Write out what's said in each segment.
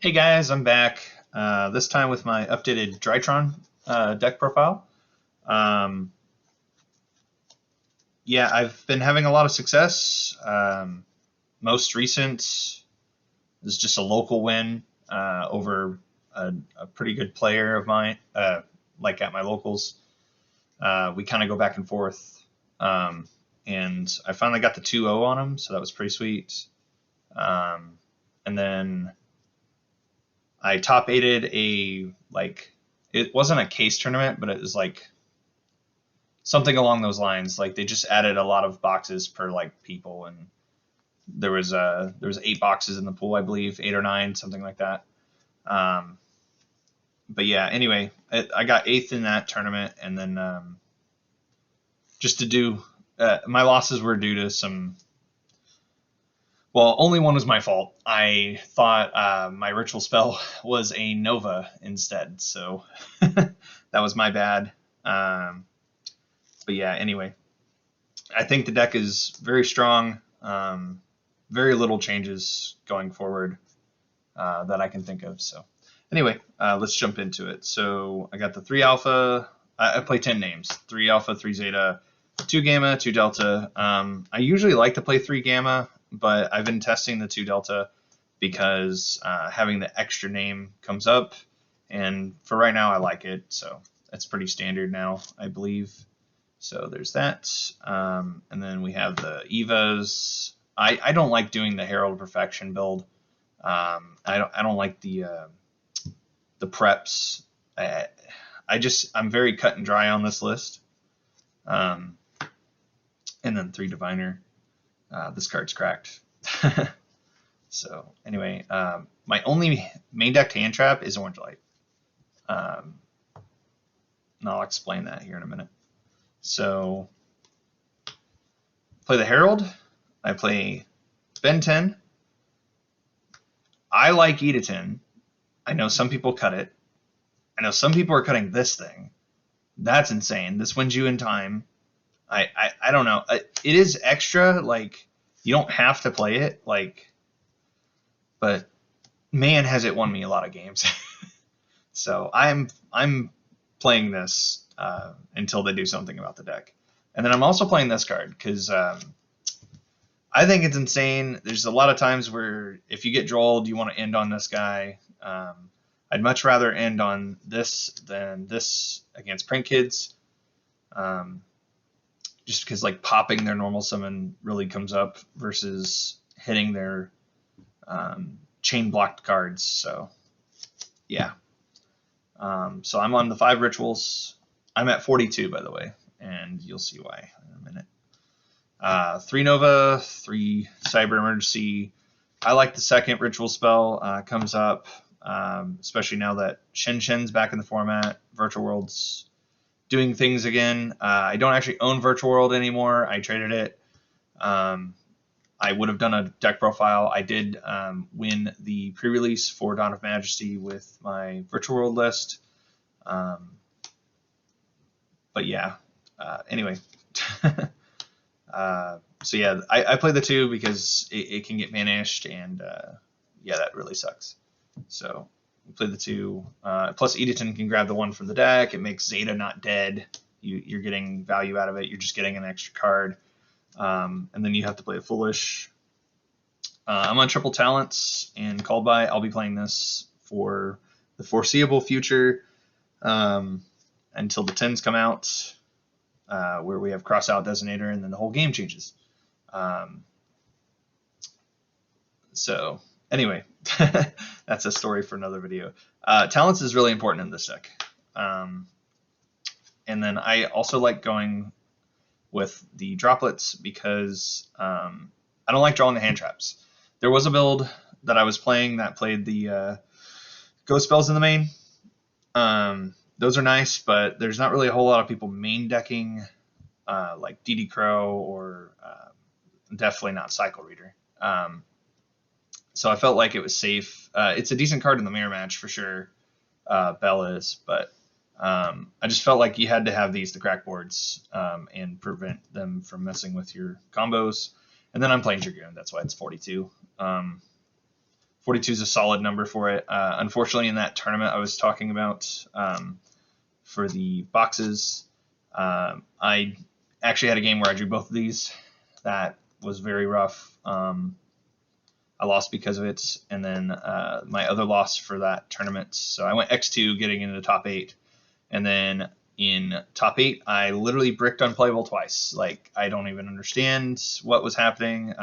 Hey guys, I'm back. This time with my updated Drytron deck profile. Um, yeah, I've been having a lot of success. Most recent is just a local win over a pretty good player of mine, like at my locals. We kind of go back and forth, and I finally got the 2-0 on him, so that was pretty sweet. And then I top aided it wasn't a case tournament, but it was like something along those lines. Like they just added a lot of boxes per like people, and there was 8 boxes in the pool, I believe, 8 or 9, something like that. Um, but yeah, anyway, I got 8th in that tournament, and then just to do my losses were due to some. Well, only one was my fault. I thought my ritual spell was a Nova instead, so that was my bad. But yeah, anyway, I think the deck is very strong. Very little changes going forward that I can think of. So anyway, let's jump into it. So I got the 3 alpha. I play 10 names: 3 alpha, 3 zeta, 2 gamma, 2 delta. I usually like to play 3 gamma, but I've been testing the 2 delta because having the extra name comes up, and for right now I like it. So it's pretty standard now, I believe. So there's that. And then we have the Evas. I don't like doing the Herald of Perfection build. I don't like the preps. I'm very cut and dry on this list. Um, and then 3 Diviner. This card's cracked. So anyway, my only main deck hand trap is Orange Light. And I'll explain that here in a minute. So play the Herald. I play Ben 10. I like E to 10. I know some people cut it. I know some people are cutting this thing. That's insane. This wins you in time. I don't know. It is extra. Like you don't have to play it. But man, has it won me a lot of games. So I'm playing this until they do something about the deck. And then I'm also playing this card because I think it's insane. There's a lot of times where if you get drolled, you want to end on this guy. I'd much rather end on this than this against Print Kids. Just because like popping their normal summon really comes up versus hitting their chain blocked cards. So yeah. So I'm on the 5 rituals. I'm at 42, by the way, and you'll see why in a minute. 3 Nova, 3 Cyber Emergency. I like the second ritual spell comes up, especially now that Shen Shen's back in the format. Virtual World's doing things again. I don't actually own Virtual World anymore. I traded it. I would have done a deck profile. I did win the pre-release for Dawn of Majesty with my Virtual World list. But yeah, anyway. So yeah, I play the 2 because it can get banished, and yeah, that really sucks. So we play the 2. Plus Editon can grab the 1 from the deck. It makes Zeta not dead. You're getting value out of it. You're just getting an extra card. And then you have to play a Foolish. I'm on triple talents and called by. I'll be playing this for the foreseeable future until the 10s come out, where we have cross out designator, and then the whole game changes. So anyway, that's a story for another video. Talents is really important in this deck. And then I also like going with the droplets because I don't like drawing the hand traps. There was a build that I was playing that played the ghost spells in the main. Those are nice, but there's not really a whole lot of people main decking like DD Crow or definitely not Cycle Reader. So I felt like it was safe. It's a decent card in the mirror match for sure. Bell is, but I just felt like you had to have these to crack boards and prevent them from messing with your combos. And then I'm playing Dragoon, that's why it's 42. 42 is a solid number for it. Unfortunately, in that tournament I was talking about for the boxes, I actually had a game where I drew both of these. That was very rough. I lost because of it, and then my other loss for that tournament. So I went X2, getting into the top 8, and then in top 8, I literally bricked unplayable twice. Like, I don't even understand what was happening.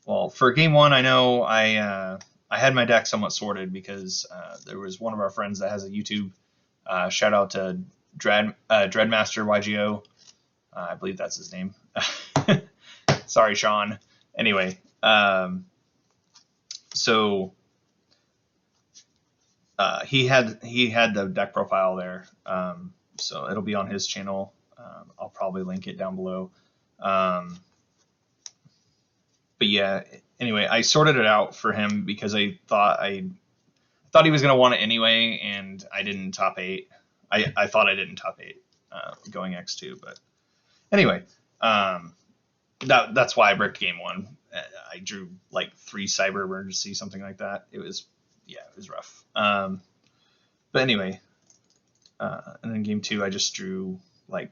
Well, for game 1, I know I had my deck somewhat sorted because there was one of our friends that has a YouTube. Shout out to Dreadmaster YGO. I believe that's his name. Sorry, Sean. Anyway, so he had the deck profile there, so it'll be on his channel. I'll probably link it down below. But yeah, anyway, I sorted it out for him because I thought he was gonna want it anyway, and I didn't top 8. I thought I didn't top 8 going X2, but anyway, that's why I bricked game 1. I drew like 3 Cyber Emergency, something like that. It was rough. But anyway, and then game 2, I just drew like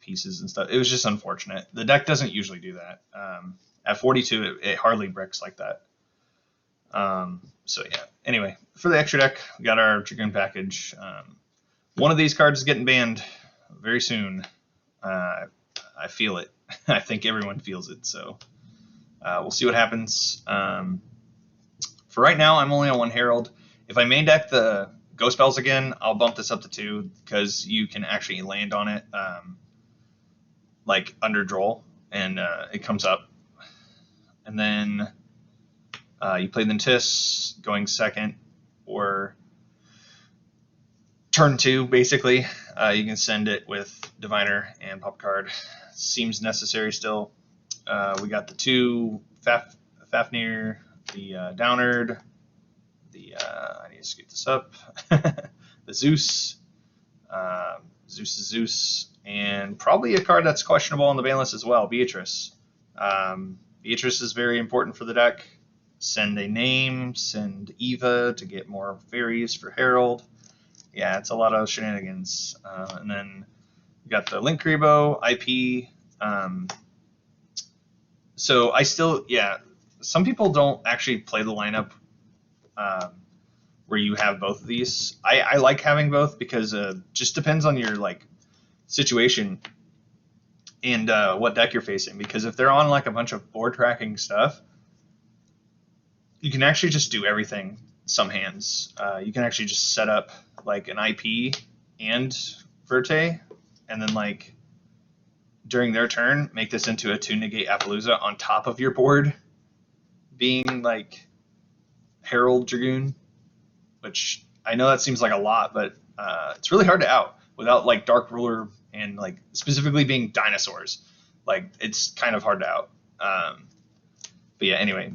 pieces and stuff. It was just unfortunate. The deck doesn't usually do that. At 42, it hardly bricks like that. So yeah. Anyway, for the extra deck, we got our Dragoon package. One of these cards is getting banned very soon. I feel it. I think everyone feels it. So we'll see what happens. For right now, I'm only on 1 Herald. If I main deck the Ghost Spells again, I'll bump this up to 2 because you can actually land on it like under Droll, and it comes up. And then you play the Tis going second, or turn 2, basically. You can send it with Diviner and pop card. Seems necessary still. We got the 2 Fafnir, the Downard, the I need to scoot this up, the Zeus, Zeus, and probably a card that's questionable on the ban list as well, Beatrice. Beatrice is very important for the deck. Send a name, send Eva to get more fairies for Herald. Yeah, it's a lot of shenanigans. And then we got the Link Grebo, IP. So I still, some people don't actually play the lineup where you have both of these. I like having both because just depends on your like situation and what deck you're facing. Because if they're on like a bunch of board tracking stuff, you can actually just do everything. Some hands, you can actually just set up like an IP and Verte, and then like during their turn, make this into a 2 negate Appaloosa on top of your board, being like Herald Dragoon, which I know that seems like a lot, but it's really hard to out without like Dark Ruler and like specifically being dinosaurs. Like it's kind of hard to out. But yeah, anyway,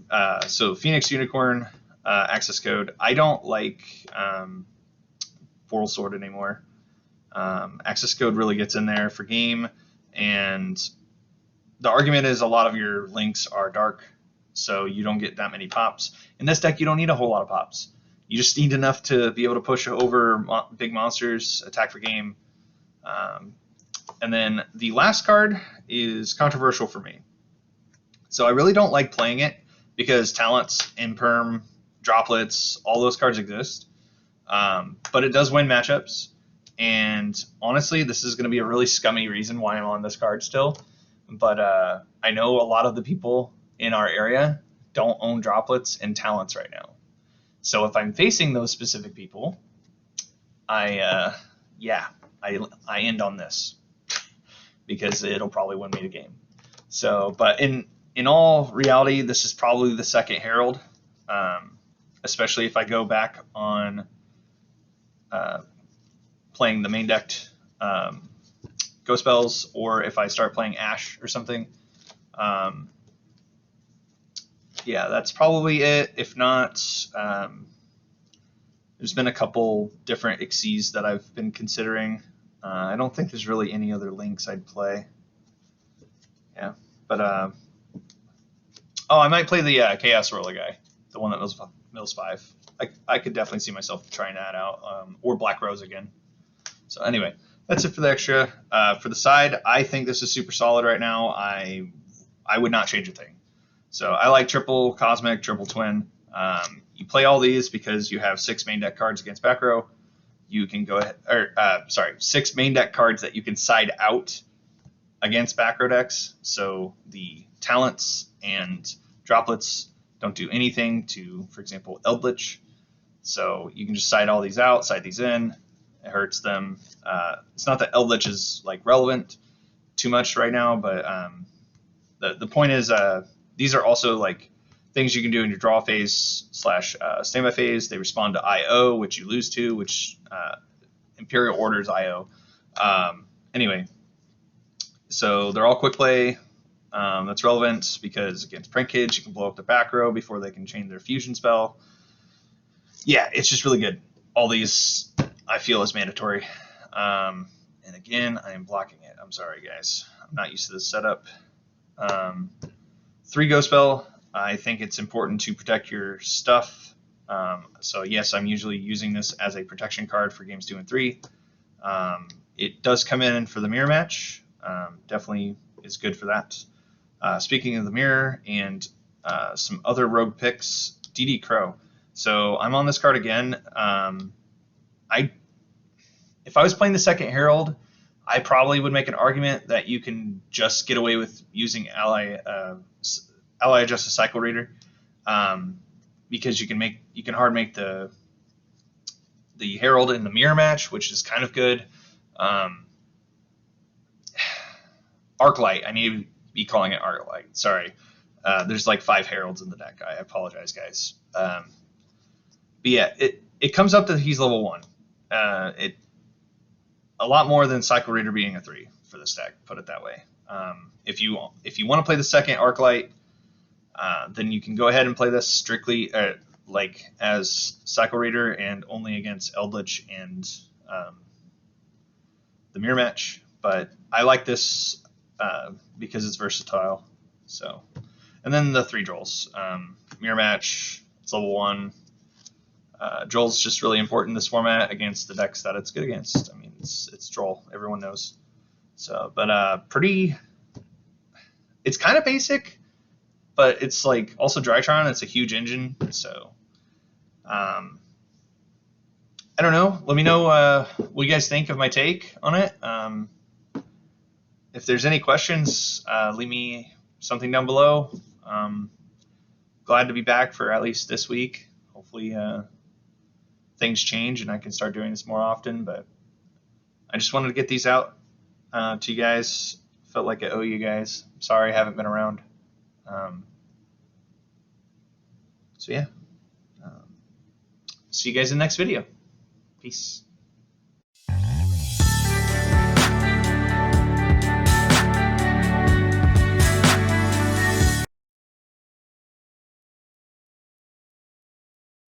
so Phoenix Unicorn, access code. I don't like Portal Sword anymore. Access code really gets in there for game, and the argument is a lot of your links are dark, so you don't get that many pops. In this deck, you don't need a whole lot of pops. You just need enough to be able to push over big monsters, attack for game. And then the last card is controversial for me. So I really don't like playing it because talents, imperm, droplets, all those cards exist. But it does win matchups. And honestly, this is going to be a really scummy reason why I'm on this card still. But I know a lot of the people in our area don't own droplets and talents right now. So if I'm facing those specific people, I end on this because it'll probably win me the game. So, but in all reality, this is probably the second Herald, especially if I go back on playing the main decked Ghost Spells, or if I start playing Ash or something. Yeah, that's probably it. If not, there's been a couple different Xyzs that I've been considering. I don't think there's really any other links I'd play. Yeah, but oh, I might play the Chaos Roller guy. the one that mills 5. I could definitely see myself trying that out, or Black Rose again. So anyway, that's it for the extra. For the side, I think this is super solid right now. I would not change a thing. So I like triple Cosmic, triple Twin. You play all these because you have 6 main deck cards against back row. You can go ahead, or 6 main deck cards that you can side out against back row decks. So the talents and droplets don't do anything to, for example, Eldritch. So you can just side all these out, side these in. It hurts them. It's not that Eldritch is like relevant too much right now, but the point is these are also like things you can do in your draw phase / standby phase. They respond to IO, which you lose to, which Imperial Order's IO. Anyway, so they're all quick play. That's relevant because against Print Kids, you can blow up the back row before they can chain their fusion spell. Yeah, it's just really good. All these I feel is mandatory. And again, I am blocking it. I'm sorry, guys. I'm not used to this setup. 3 Go Spell. I think it's important to protect your stuff. So yes, I'm usually using this as a protection card for games 2 and 3. It does come in for the mirror match. Definitely is good for that. Speaking of the mirror and some other rogue picks, DD Crow. So I'm on this card again. If I was playing the second Herald, I probably would make an argument that you can just get away with using Ally Justice Cycle Reader, because you can hard make the Herald in the mirror match, which is kind of good. Arclight. I need to be calling it Arclight. Sorry. There's like 5 Heralds in the deck. I apologize, guys. But yeah, it comes up that he's level 1. A lot more than Cycle Reader being a 3 for this deck, put it that way. If you want to play the second Arclight, then you can go ahead and play this strictly like as Cycle Reader and only against Eldritch and the mirror match. But I like this because it's versatile. So, and then the 3 Drolls. Mirror match, it's level 1. Droll's just really important in this format against the decks that it's good against. I mean, it's Droll, everyone knows. So, but it's kind of basic, but it's like also Drytron. It's a huge engine, so I don't know. Let me know what you guys think of my take on it. If there's any questions, leave me something down below. Glad to be back for at least this week. Hopefully things change and I can start doing this more often, but I just wanted to get these out to you guys. Felt like I owe you guys. Sorry I haven't been around. So yeah, see you guys in the next video. Peace.